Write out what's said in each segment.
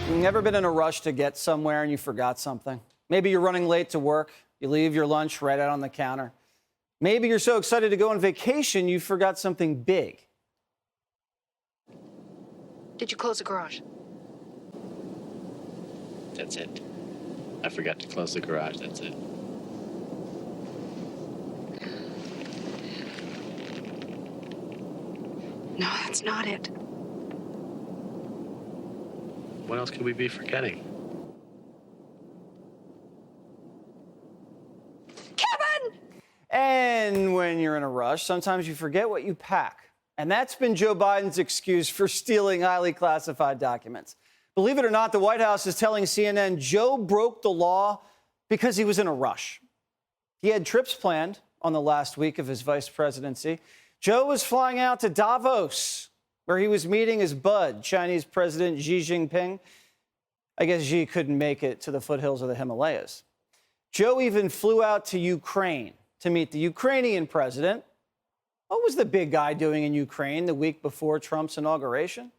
You ever been in a rush to get somewhere and you forgot something? Maybe you're running late to work. You leave your lunch right out on the counter. Maybe you're so excited to go on vacation you forgot something big. Did you close the garage? That's it. I forgot to close the garage. That's it. No, that's not it. What else could we be forgetting? Kevin! And when you're in a rush, sometimes you forget what you pack. And that's been Joe Biden's excuse for stealing highly classified documents. Believe it or not, the White House is telling CNN Joe broke the law because he was in a rush. He had trips planned on the last week of his vice presidency. Joe was flying out to Davos, where he was meeting his bud, Chinese President Xi Jinping. I guess Xi couldn't make it to the foothills of the Himalayas. Joe even flew out to Ukraine to meet the Ukrainian president. What was the big guy doing in Ukraine the week before Trump's inauguration?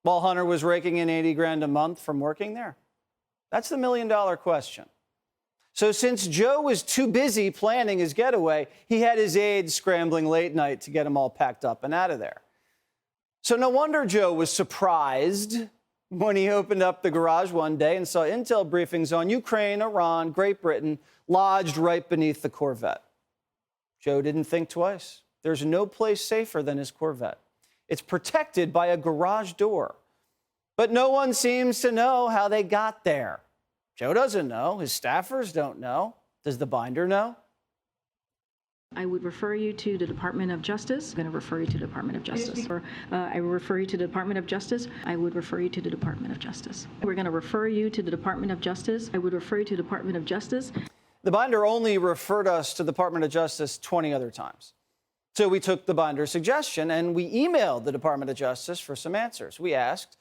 While Hunter was raking in 80 grand a month from working there? That's the million-dollar question. So since Joe was too busy planning his getaway, he had his aides scrambling late night to get him all packed up and out of there. So no wonder Joe was surprised when he opened up the garage one day and saw intel briefings on Ukraine, Iran, Great Britain lodged right beneath the Corvette. Joe didn't think twice. There's no place safer than his Corvette. It's protected by a garage door. But no one seems to know how they got there. Joe doesn't know. His staffers don't know. Does the binder know? I would refer you to the Department of Justice. I'm going to refer you to the Department of Justice. I will refer you to the Department of Justice. I would refer you to the Department of Justice. We're going to refer you to the Department of Justice. I would refer you to the Department of Justice. The binder only referred us to the Department of Justice 20 other times. So we took the binder's suggestion and we emailed the Department of Justice for some answers. We asked,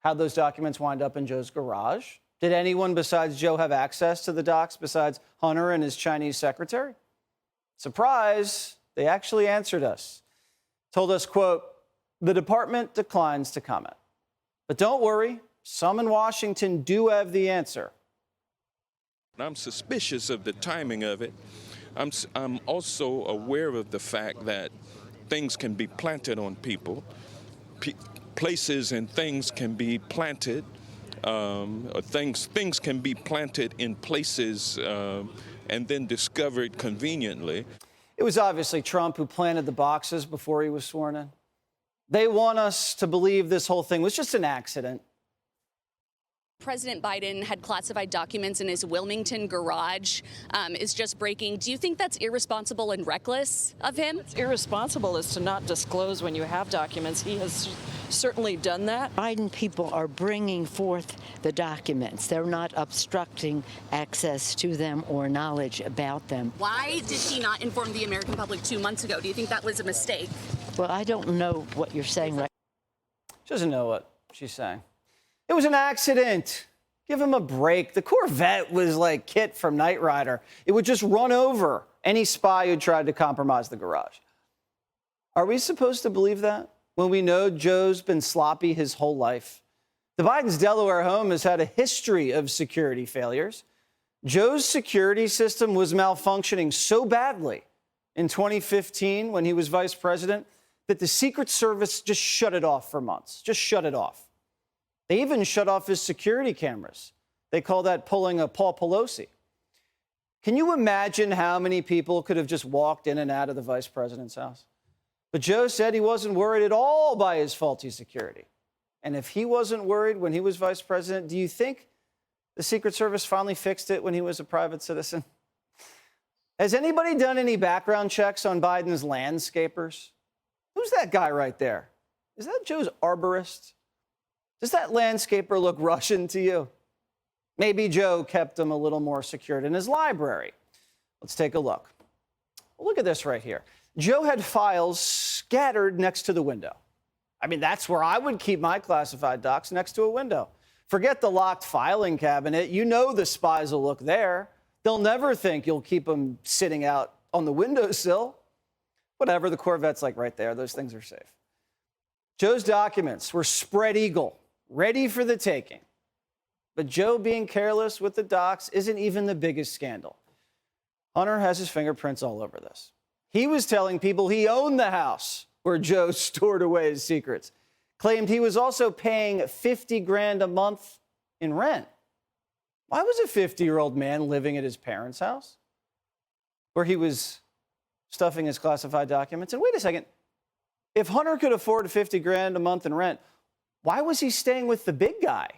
how'd those documents wind up in Joe's garage? Did anyone besides Joe have access to the docs besides Hunter and his Chinese secretary? Surprise, they actually answered us. Told us, quote, the department declines to comment. But don't worry, some in Washington do have the answer. I'm suspicious of the timing of it. I'm also aware of the fact that things can be planted on people. Places and things can be planted. Things can be planted in places and then discovered conveniently. It was obviously Trump who planted the boxes before he was sworn in. They want us to believe this whole thing was just an accident. President Biden had classified documents in his Wilmington garage, is just breaking. Do you think that's irresponsible and reckless of him? It's irresponsible is to not disclose when you have documents. He has certainly done that. Biden people are bringing forth the documents. They're not obstructing access to them or knowledge about them. Why did he not inform the American public 2 months ago? Do you think that was a mistake? Well, I don't know what you're saying right. She doesn't know what she's saying. It was an accident. Give him a break. The Corvette was like Kit from Knight Rider. It would just run over any spy who tried to compromise the garage. Are we supposed to believe that when we know Joe's been sloppy his whole life? The Biden's Delaware home has had a history of security failures. Joe's security system was malfunctioning so badly in 2015 when he was vice president that the Secret Service just shut it off for months, just shut it off. They even shut off his security cameras. They call that pulling a Paul Pelosi. Can you imagine how many people could have just walked in and out of the vice president's house? But Joe said he wasn't worried at all by his faulty security. And if he wasn't worried when he was vice president, do you think the Secret Service finally fixed it when he was a private citizen? Has anybody done any background checks on Biden's landscapers? Who's that guy right there? Is that Joe's arborist? Does that landscaper look Russian to you? Maybe Joe kept him a little more secured in his library. Let's take a look. Look at this right here. Joe had files scattered next to the window. I mean, that's where I would keep my classified docs, next to a window. Forget the locked filing cabinet. You know the spies will look there. They'll never think you'll keep them sitting out on the windowsill. Whatever, the Corvette's like right there. Those things are safe. Joe's documents were spread eagle ready for the taking. But Joe being careless with the docs isn't even the biggest scandal. Hunter has his fingerprints all over this. He was telling people he owned the house where Joe stored away his secrets. Claimed he was also paying $50,000 a month in rent. Why was a 50-year-old man living at his parents' house where he was stuffing his classified documents? And wait a second, if Hunter could afford $50,000 a month in rent, why was he staying with the big guy?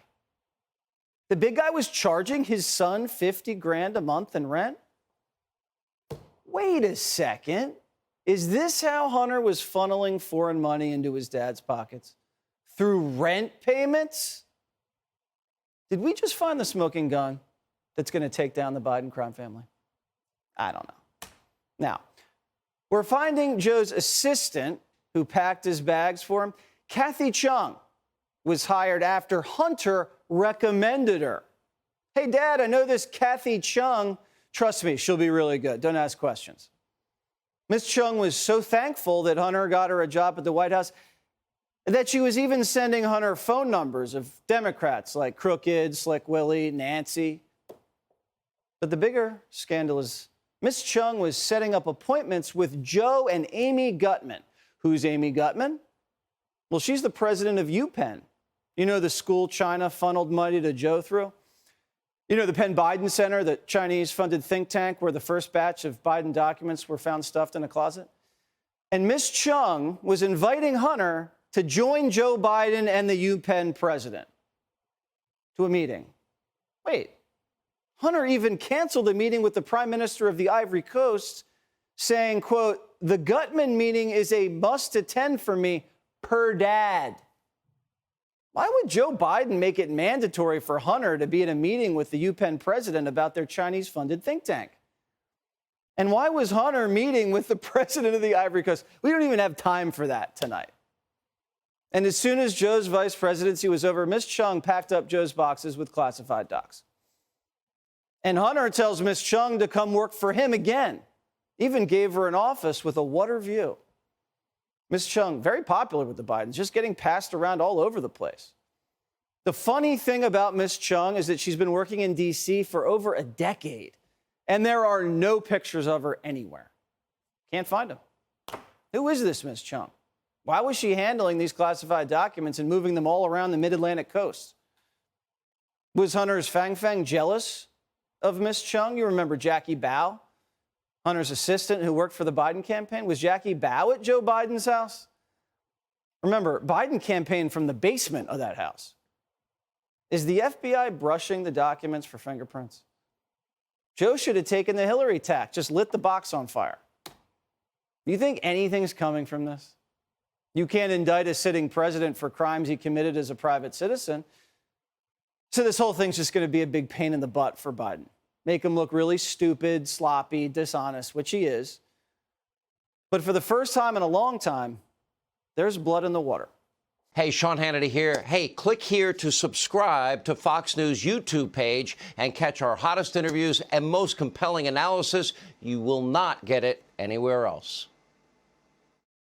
The big guy was charging his son $50,000 a month in rent? Wait a second. Is this how Hunter was funneling foreign money into his dad's pockets? Through rent payments? Did we just find the smoking gun that's going to take down the Biden crime family? I don't know. Now, we're finding Joe's assistant who packed his bags for him. Kathy Chung was hired after Hunter recommended her. Hey, Dad, I know this Kathy Chung. Trust me, she'll be really good. Don't ask questions. Ms. Chung was so thankful that Hunter got her a job at the White House that she was even sending Hunter phone numbers of Democrats like Crooked, Slick Willie, Nancy. But the bigger scandal is Ms. Chung was setting up appointments with Joe and Amy Gutman. Who's Amy Gutman? Well, she's the president of UPenn. You know, the school China funneled money to Joe through? You know, the Penn Biden Center, the Chinese-funded think tank where the first batch of Biden documents were found stuffed in a closet? And Ms. Chung was inviting Hunter to join Joe Biden and the UPenn president to a meeting. Wait, Hunter even canceled a meeting with the Prime Minister of the Ivory Coast, saying, quote, "The Gutman meeting is a must-attend for me, per dad." Why would Joe Biden make it mandatory for Hunter to be in a meeting with the UPenn president about their Chinese-funded think tank? And why was Hunter meeting with the president of the Ivory Coast? We don't even have time for that tonight. And as soon as Joe's vice presidency was over, Ms. Chung packed up Joe's boxes with classified docs. And Hunter tells Ms. Chung to come work for him again. Even gave her an office with a water view. Ms. Chung, very popular with the Bidens, just getting passed around all over the place. The funny thing about Ms. Chung is that she's been working in D.C. for over a decade, and there are no pictures of her anywhere. Can't find them. Who is this Ms. Chung? Why was she handling these classified documents and moving them all around the mid-Atlantic coast? Was Hunter's Fang Fang jealous of Ms. Chung? You remember Jackie Bao, Hunter's assistant who worked for the Biden campaign? Was Jackie Bao at Joe Biden's house? Remember, Biden campaigned from the basement of that house. Is the FBI brushing the documents for fingerprints? Joe should have taken the Hillary tack, just lit the box on fire. Do you think anything's coming from this? You can't indict a sitting president for crimes he committed as a private citizen. So this whole thing's just going to be a big pain in the butt for Biden. Make him look really stupid, sloppy, dishonest, which he is. But for the first time in a long time, there's blood in the water. Hey, Sean Hannity here. Hey, click here to subscribe to Fox News YouTube page and catch our hottest interviews and most compelling analysis. You will not get it anywhere else.